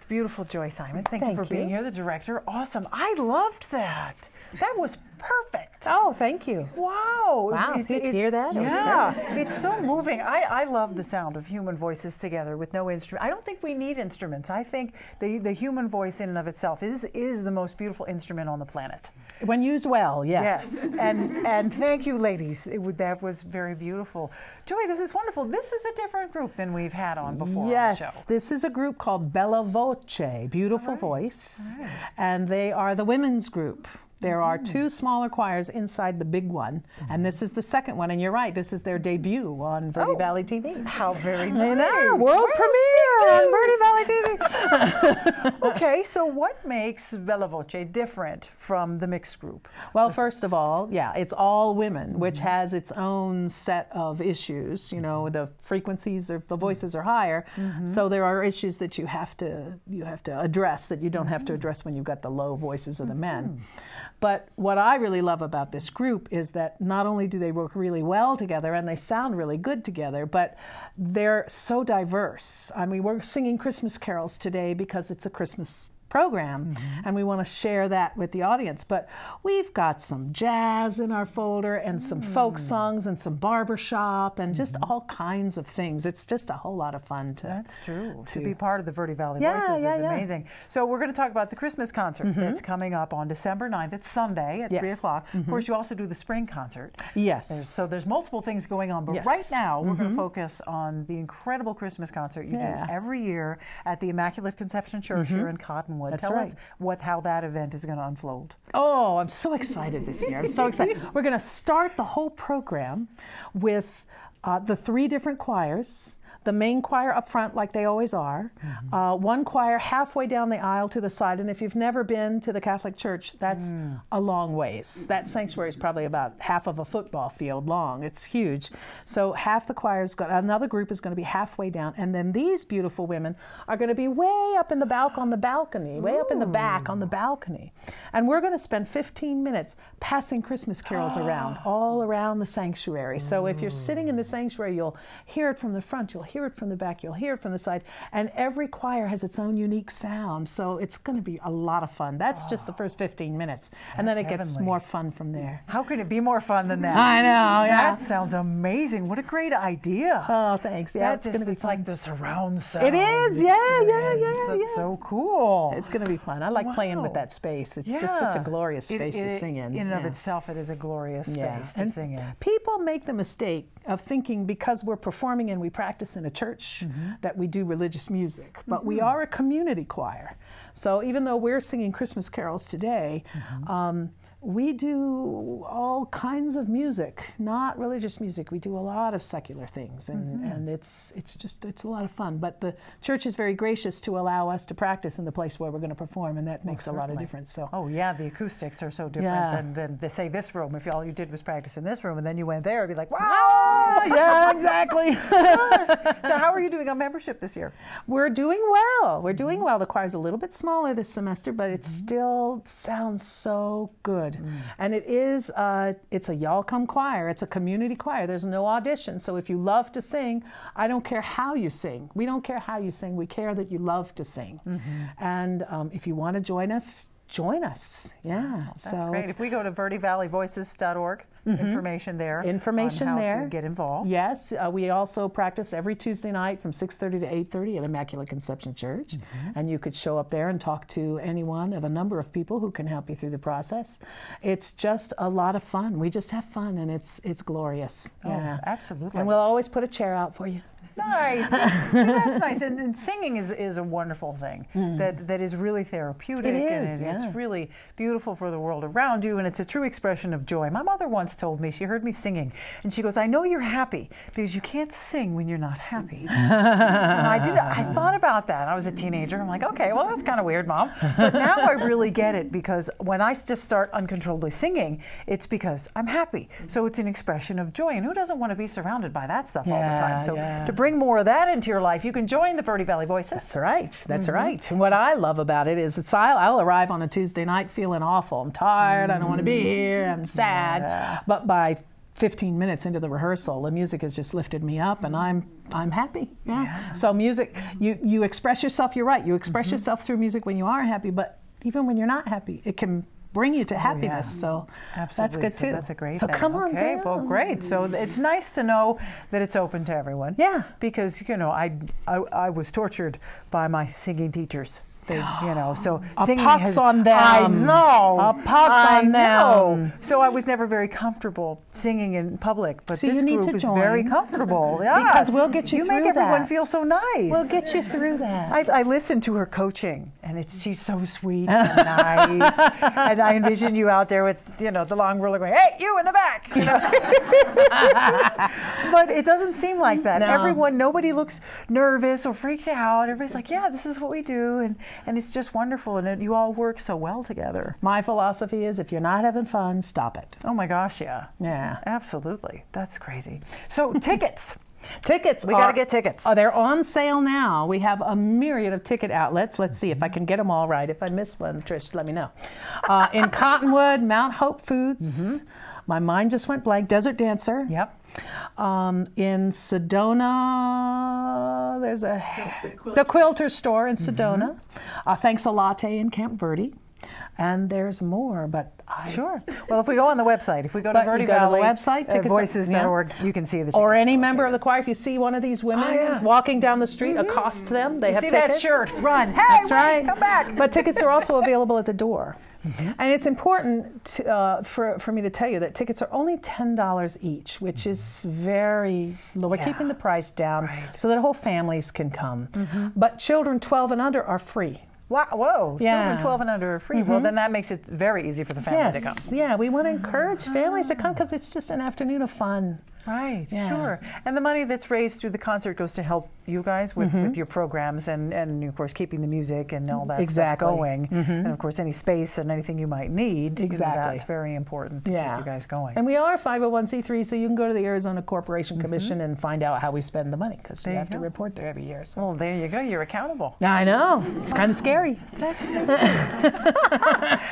beautiful, Joy Simons. Thank you for being here, the director. Awesome. I loved that. That was perfect. Oh, thank you. Wow. Wow, did you hear that? That was Yeah, perfect. it's so moving. I love the sound of human voices together with no instrument. I don't think we need instruments. I think the human voice in and of itself is the most beautiful instrument on the planet. When used well, yes. Yes, and thank you, ladies. That was very beautiful. Joy, this is wonderful. This is a different group than we've had on before Yes, on the show. this is a group called Bella Voce, Beautiful Voice, and they are the women's group. There are 2 smaller choirs inside the big one, and this is the second one. And you're right, this is their debut on Verde Valley TV. How very nice. I know, world premiere on Verde Valley TV. Okay, so what makes Bella Voce different from the mixed group? Well, first of all, yeah, it's all women, which has its own set of issues. You know, the frequencies of the voices are higher, so there are issues that you have to address that you don't have to address when you've got the low voices of the men. But what I really love about this group is that not only do they work really well together and they sound really good together, but they're so diverse. I mean, we're singing Christmas carols today because it's a Christmas program, and we want to share that with the audience. But we've got some jazz in our folder, and some folk songs, and some barbershop, and just all kinds of things. It's just a whole lot of fun to. That's true. To be part of the Verde Valley Voices is amazing. So we're going to talk about the Christmas concert that's coming up on December 9th. It's Sunday at 3 o'clock. Of course, you also do the spring concert. Yes. So there's multiple things going on, but right now we're going to focus on the incredible Christmas concert you do every year at the Immaculate Conception Church here in Cottonwood. That's Tell right. us how that event is going to unfold. Oh, I'm so excited this year. I'm so excited. We're going to start the whole program with the 3 different choirs. The main choir up front, like they always are. One choir halfway down the aisle to the side. And if you've never been to the Catholic Church, that's a long ways. That sanctuary is probably about half of a football field long. It's huge. So half the choir's got, another group is going to be halfway down. And then these beautiful women are going to be way up in the balcony, way up in the back on the balcony. And we're going to spend 15 minutes passing Christmas carols around, all around the sanctuary. So if you're sitting in the sanctuary, you'll hear it from the front, you'll hear it from the back, you'll hear it from the side, and every choir has its own unique sound, so it's going to be a lot of fun. That's just the first 15 minutes, and then it gets more fun from there. How could it be more fun than that? I know, That sounds amazing. What a great idea. Oh, thanks. Yeah, it's going to be like the surround sound. It is, That's so cool. It's going to be fun. I like playing with that space. It's just such a glorious space to sing in. In and of itself, it is a glorious space to sing in. People make the mistake of thinking because we're performing and we practice in a church that we do religious music, but we are a community choir. So even though we're singing Christmas carols today, we do all kinds of music, not religious music. We do a lot of secular things, and it's a lot of fun. But the church is very gracious to allow us to practice in the place where we're going to perform, and that makes a lot of difference. So. Oh yeah, the acoustics are so different than they say this room. If all you did was practice in this room and then you went there, it'd be like, wow! Yeah, exactly. So how are you doing on membership this year? We're doing well. We're doing well. The choir's a little bit smaller this semester, but it still sounds so good. And it is, it's a y'all come choir. It's a community choir. There's no audition. So if you love to sing, I don't care how you sing. We don't care how you sing. We care that you love to sing. And if you want to join us, join us. Yeah. That's great. If we go to verdevalleyvoices.org, information there. Information on how there. to get involved. Yes. We also practice every Tuesday night from 6:30 to 8:30 at Immaculate Conception Church. And you could show up there and talk to any one of a number of people who can help you through the process. It's just a lot of fun. We just have fun, and it's glorious. Yeah. Absolutely. And we'll always put a chair out for you. Nice. That's nice. And singing is a wonderful thing that is really therapeutic. It is, and it's really beautiful for the world around you, and it's a true expression of joy. My mother once told me, she heard me singing, and she goes, I know you're happy because you can't sing when you're not happy. And I thought about that. I was a teenager. I'm like, okay, well, that's kind of weird, Mom. But now I really get it, because when I just start uncontrollably singing, it's because I'm happy. So it's an expression of joy, and who doesn't want to be surrounded by that stuff all the time? So to bring more of that into your life, you can join the Verde Valley Voices. That's right. That's right. And what I love about it is I'll arrive on a Tuesday night feeling awful. I'm tired. I don't want to be here. I'm sad. But by 15 minutes into the rehearsal, the music has just lifted me up, and I'm happy. So music, you express yourself. You're right. You express yourself through music when you are happy, but even when you're not happy, it can bring you to happiness. So that's good too. That's a great So thing. come on down. Well, great. So it's nice to know that it's open to everyone. Yeah. Because I was tortured by my singing teachers They, so a singing pox on them. I know. A pox on them. So I was never very comfortable singing in public, but So this you need group to is join. very comfortable. Yes. Because we'll get you You through make everyone that. feel so nice. We'll get you through that. I listen to her coaching, and she's so sweet and nice. And I envision you out there with, the long ruler going, "Hey, you in the back!" But it doesn't seem like that. No. Nobody looks nervous or freaked out. Everybody's like, "Yeah, this is what we do," and it's just wonderful, and you all work so well together. My philosophy is, if you're not having fun, stop it. Oh my gosh, yeah. Yeah. Absolutely. That's crazy. So tickets. Tickets. We got to get tickets. Oh, they're on sale now. We have a myriad of ticket outlets. Let's see if I can get them all right. If I miss one, Trish, let me know. In Cottonwood, Mount Hope Foods. My mind just went blank. Desert Dancer. Yep. In Sedona, there's the Quilter store in Sedona. Thanks a Latte in Camp Verde. And there's more, but Sure. Well, if we go on the website, if we go to Verde Valley Voices.org, you can see the tickets. Or any member of the choir, if you see one of these women walking down the street, accost them. They have see tickets. that shirt, run. Hey, That's wait, right. come back. But tickets are also available at the door. And it's important for me to tell you that tickets are only $10 each, which is very low. We're keeping the price down so that whole families can come. But children 12 and under are free. Wow, whoa, children 12 and under are free. Well, then that makes it very easy for the family to come. Yeah, we want to encourage families to come because it's just an afternoon of fun. Right, sure. And the money that's raised through the concert goes to help you guys with your programs and of course keeping the music and all that stuff going. And of course any space and anything you might need. That's very important to keep you guys going. And we are 501c3, so you can go to the Arizona Corporation Commission and find out how we spend the money because we have to report there every year. So. Well, there you go. You're accountable. I know. It's kind of scary. That's amazing.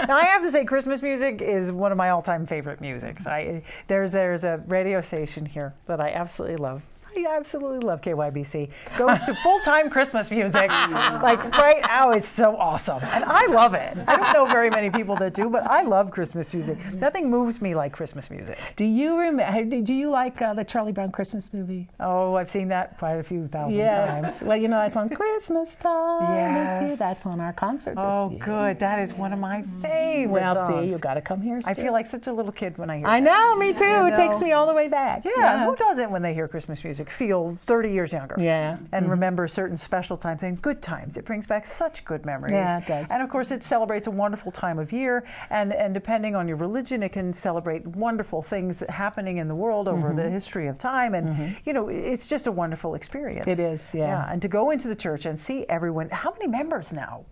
Now I have to say Christmas music is one of my all-time favorite musics. There's a radio station here that I absolutely love. I absolutely love KYBC. Goes to full-time Christmas music. Like right now, it's so awesome. And I love it. I don't know very many people that do, but I love Christmas music. Nothing moves me like Christmas music. Do you like the Charlie Brown Christmas movie? Oh, I've seen that quite a few thousand times. Well, you know, it's on Christmas time this year. That's on our concert this year. Oh, good. That is one of my favorite songs. See, you got to come here. I feel like such a little kid when I hear I that. know, me too. It takes me all the way back. Yeah, who doesn't when they hear Christmas music feel 30 years younger? Yeah. And remember certain special times and good times. It brings back such good memories. Yeah, it does. And of course, it celebrates a wonderful time of year. And depending on your religion, it can celebrate wonderful things happening in the world over the history of time. And, you know, it's just a wonderful experience. It is, yeah. And to go into the church and see everyone. How many members now?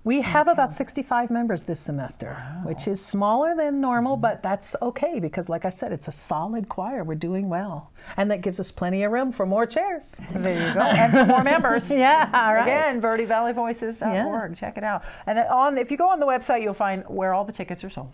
We have about 65 members this semester, which is smaller than normal, but that's okay because, like I said, it's a solid choir. We're doing well. And that gives us plenty of room for more chairs. There you go. And for more members. Yeah, all right. Again, VerdeValleyVoices.org. Check it out. And if you go on the website, you'll find where all the tickets are sold.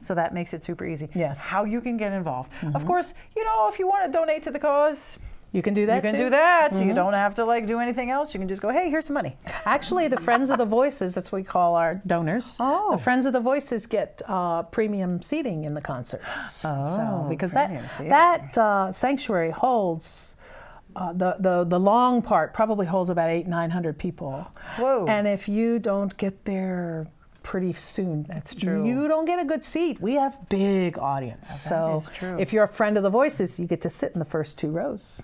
So that makes it super easy. Yes. How you can get involved. Of course, you know, if you want to donate to the cause, you can do that. You can do that. You don't have to do anything else. You can just go, hey, here's some money. Actually, the Friends of the Voices, that's what we call our donors. Oh. The Friends of the Voices get premium seating in the concerts. So, because that sanctuary holds the long part probably holds about 800-900 people. Whoa. And if you don't get there pretty soon, that's true, you don't get a good seat. We have big audience. That is true. If you're a Friend of the Voices, you get to sit in the first 2 rows.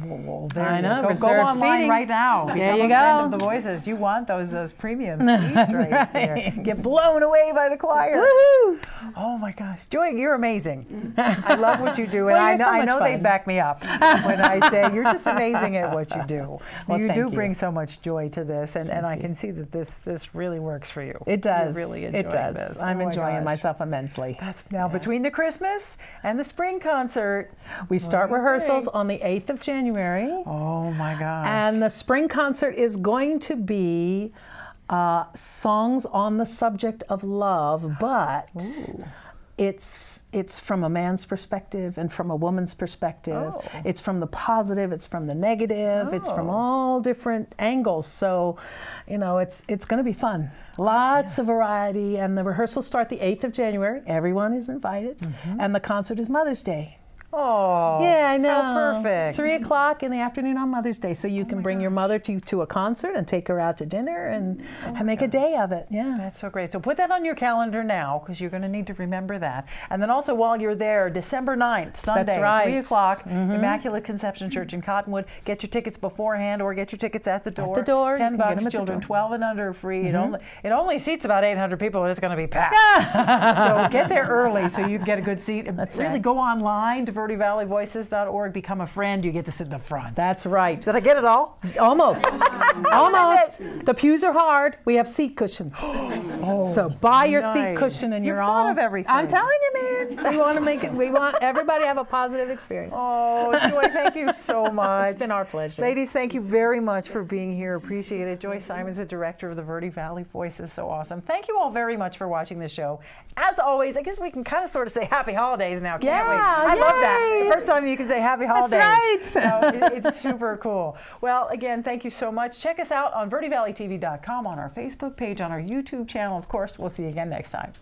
Well, there I know. Go online seating. Right now. There Become you a go. Friend of the Voices. You want those premium seats right there. Get blown away by the choir. Woohoo! Oh my gosh, Joy, you're amazing. I love what you do, and Well, I know they back me up when I say you're just amazing at what you do. Well, you thank do you. bring so much joy to this, and I can see that this really works for you. It does. You're really enjoying it does. this. I'm Oh my enjoying gosh. myself immensely. That's now between the Christmas and the spring concert. We start rehearsals on the 8th of January. Oh my gosh. And the spring concert is going to be songs on the subject of love, but it's from a man's perspective and from a woman's perspective. It's from the positive, it's from the negative, it's from all different angles. So, you know, it's going to be fun. Lots of variety, and the rehearsals start the 8th of January. Everyone is invited, and the concert is Mother's Day. Oh, yeah, I know. How perfect. 3 o'clock in the afternoon on Mother's Day, so you can bring your mother to a concert and take her out to dinner and make a day of it. Yeah, that's so great. So put that on your calendar now, because you're going to need to remember that. And then also while you're there, December 9th, Sunday, that's right. 3 o'clock, Immaculate Conception Church in Cottonwood. Get your tickets beforehand, or get your tickets at the door. At the door. $10. Children 12 and under are free. It only seats about 800 people, and it's going to be packed. So get there early so you can get a good seat. And That's really right. go online to verdevalleyvoices.org, become a friend. You get to sit in the front. That's right. Did I get it all? Almost. Almost. The pews are hard. We have seat cushions. So buy your seat cushion and you're thought all of everything. I'm telling you, man. We want to make it. We want everybody to have a positive experience. Oh, Joy, thank you so much. It's been our pleasure. Ladies, thank you very much for being here. Appreciate it. Joy Simon's the director of the Verde Valley Voices. So awesome. Thank you all very much for watching the show. As always, I guess we can kind of sort of say happy holidays now, can't we? I love that. The first time you can say happy holidays. That's right. It's super cool. Well, again, thank you so much. Check us out on verdevalleytv.com, on our Facebook page, on our YouTube channel. Of course, we'll see you again next time.